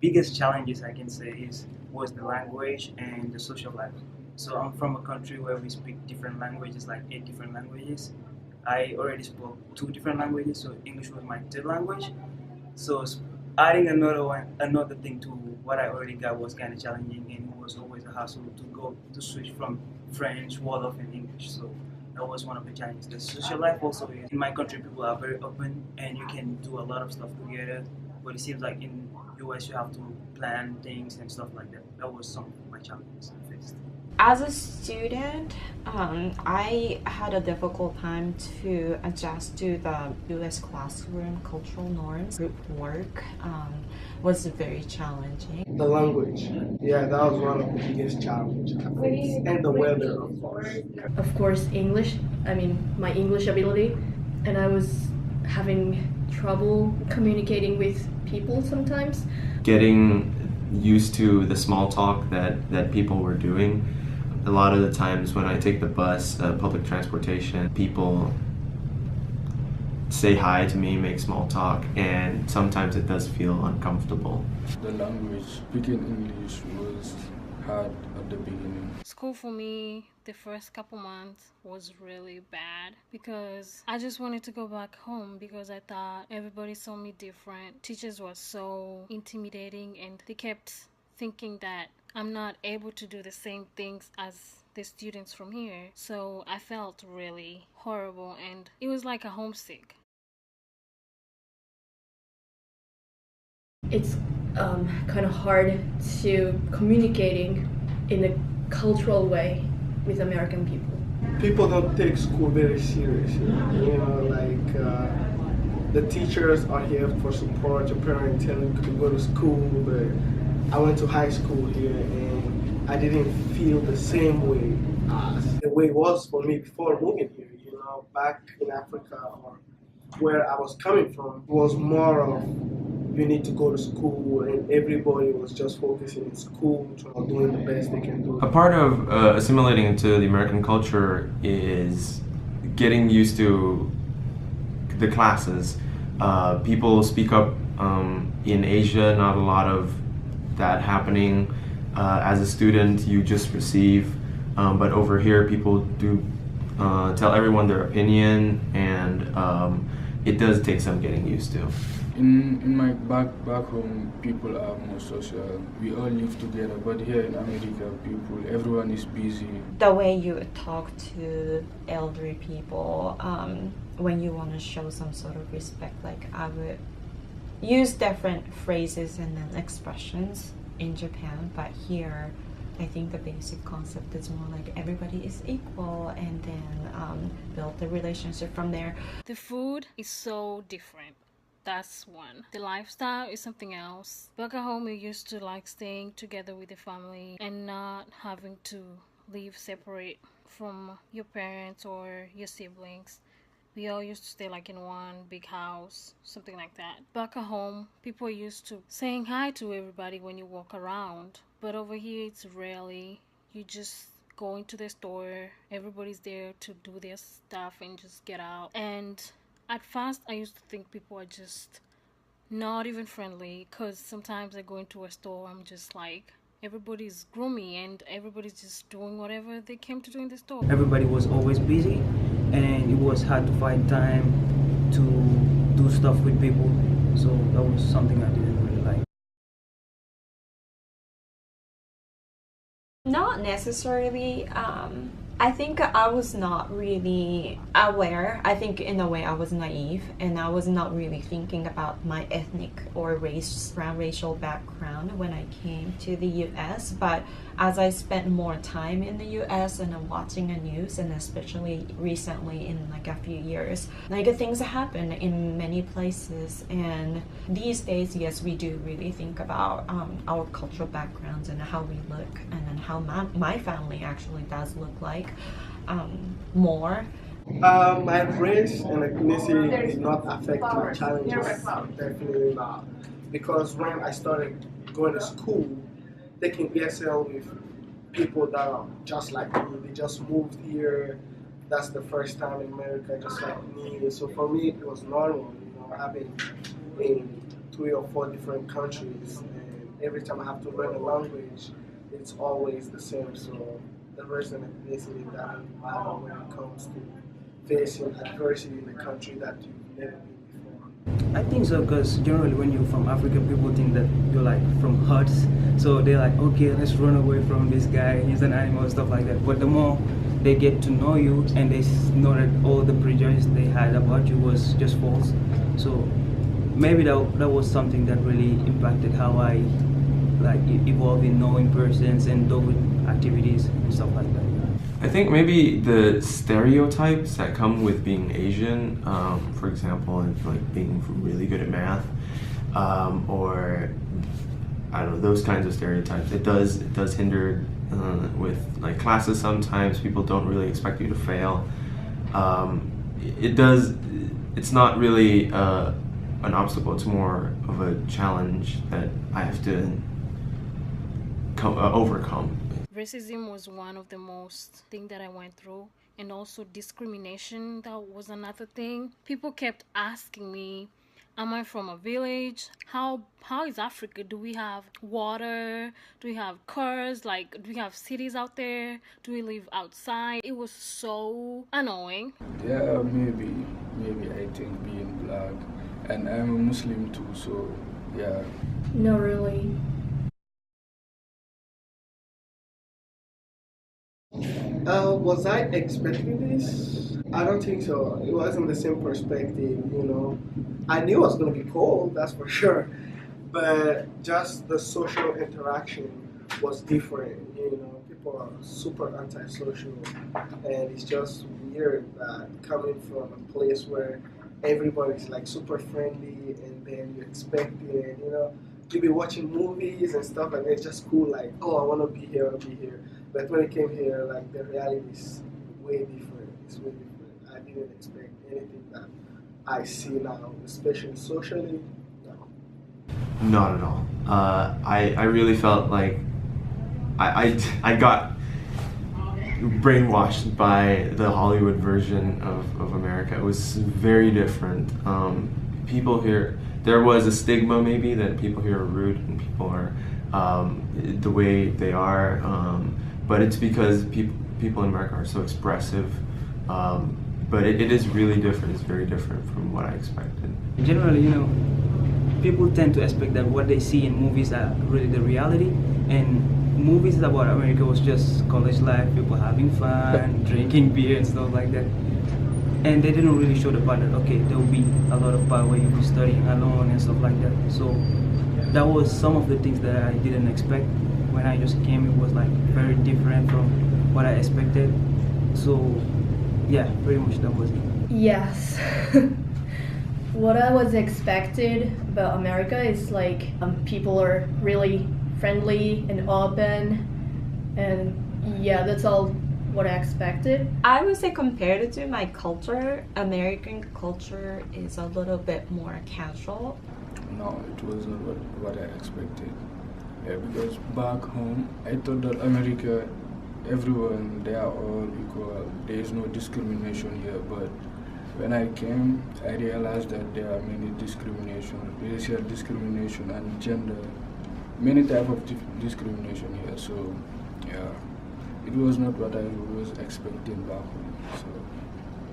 Biggest challenges I can say was the language and the social life. So I'm from a country where we speak different languages, like 8 different languages. I already spoke 2 different languages, so English was my third language. So adding another thing to what I already got was kind of challenging, and it was always a hassle to switch from French, Wolof, and English. So that was one of the challenges. The social life also is in my country. People are very open, and you can do a lot of stuff together. But it seems like in US you have to plan things and stuff like that. That was some of my challenges I faced. As a student, I had a difficult time to adjust to the US classroom cultural norms. Group work was very challenging. The language, yeah, that was one of the biggest challenges I faced. And the weather, of course. Of course, English. I mean, my English ability, and I was having trouble communicating with people sometimes. Getting used to the small talk that people were doing. A lot of the times when I take the bus, public transportation, people say hi to me, make small talk, and sometimes it does feel uncomfortable. The language, speaking English was hard at the beginning. School for me, the first couple months was really bad because I just wanted to go back home because I thought everybody saw me different. Teachers were so intimidating and they kept thinking that I'm not able to do the same things as the students from here. So I felt really horrible and it was like a homesick. It's kind of hard to communicating in a cultural way with American people. People don't take school very seriously. You know, like the teachers are here for support. Your parents tell you to go to school, but I went to high school here and I didn't feel the same way as the way it was for me before moving here. You know, back in Africa or where I was coming from, it was more of you need to go to school, and everybody was just focusing in school, doing the best they can do. A part of assimilating into the American culture is getting used to the classes. People speak up in Asia, not a lot of that happening. As a student, you just receive, but over here, people do tell everyone their opinion, and it does take some getting used to. In my back home, people are more social. We all live together, but here in America, everyone is busy. The way you talk to elderly people, when you want to show some sort of respect, like I would use different phrases and then expressions in Japan, but here I think the basic concept is more like everybody is equal, and then build the relationship from there. The food is so different. That's one. The lifestyle is something else. Back at home, we used to like staying together with the family and not having to live separate from your parents or your siblings. We all used to stay like in one big house, something like that. Back at home, people are used to saying hi to everybody when you walk around. But over here, it's rarely. You just go into the store, everybody's there to do their stuff and just get out. And at first, I used to think people are just not even friendly, because sometimes I go into a store, I'm just like, everybody's groomy and everybody's just doing whatever they came to do in the store. Everybody was always busy, and it was hard to find time to do stuff with people. So that was something I didn't really like. Not necessarily. I think I was not really aware. I think in a way I was naive, and I was not really thinking about my ethnic or racial background when I came to the US. But as I spent more time in the US and watching the news, and especially recently in like a few years, like things happen in many places. And these days, yes, we do really think about our cultural backgrounds and how we look, and then how my family actually does look like more. My race and ethnicity did not affect my challenges, definitely not. Because when I started going to school, taking ESL with people that are just like me, they just moved here, that's the first time in America, just like me. So for me, it was normal, you know, having in 3 or 4 different countries. And every time I have to learn a language, it's always the same. So the race and ethnicity doesn't matter when it comes to facing adversity in a country that you've never been before. I think so, because generally when you're from Africa, people think that you're like from huts. So they're like, okay, let's run away from this guy, he's an animal, stuff like that. But the more they get to know you and they know that all the prejudice they had about you was just false. So maybe that was something that really impacted how I like evolve in knowing persons and doing activities and stuff like that. I think maybe the stereotypes that come with being Asian, for example, like being really good at math, or I don't know, those kinds of stereotypes. It does hinder with like classes. Sometimes people don't really expect you to fail. It's not really an obstacle. It's more of a challenge that I have to overcome. Racism was one of the most thing that I went through, and also discrimination, that was another thing. People kept asking me, am I from a village? How is Africa? Do we have water? Do we have cars? Like, do we have cities out there? Do we live outside? It was so annoying. Yeah, maybe I think being black, and I'm a Muslim too, so yeah. No, really. Was I expecting this? I don't think so. It wasn't the same perspective, you know. I knew it was going to be cold, that's for sure. But just the social interaction was different, you know. People are super antisocial, and it's just weird that coming from a place where everybody's like super friendly, and then you expect it, you know. You be watching movies and stuff, and it's just cool, like, oh, I want to be here, I want to be here. But when I came here, like, the reality is way different. It's way different. I didn't expect anything that I see now, especially socially. No. Not at all. I really felt like I got brainwashed by the Hollywood version of America. It was very different. People here, there was a stigma maybe that people here are rude and people are the way they are. But it's because people in America are so expressive. But it is really different. It's very different from what I expected. Generally, you know, people tend to expect that what they see in movies are really the reality. And movies about America was just college life, people having fun, drinking beer and stuff like that. And they didn't really show the part that, okay, there will be a lot of part where you'll be studying alone and stuff like that. So that was some of the things that I didn't expect. When I just came, it was like very different from what I expected. So yeah, pretty much that was it. Yes. What I was expected about America is like people are really friendly and open, and yeah, that's all what I expected. I would say compared to my culture, American culture is a little bit more casual. No, it wasn't what I expected. Yeah, because back home, I thought that America, everyone, they are all equal. There is no discrimination here. But when I came, I realized that there are many discrimination, racial discrimination and gender, many types of discrimination here. So, yeah, it was not what I was expecting back home. So.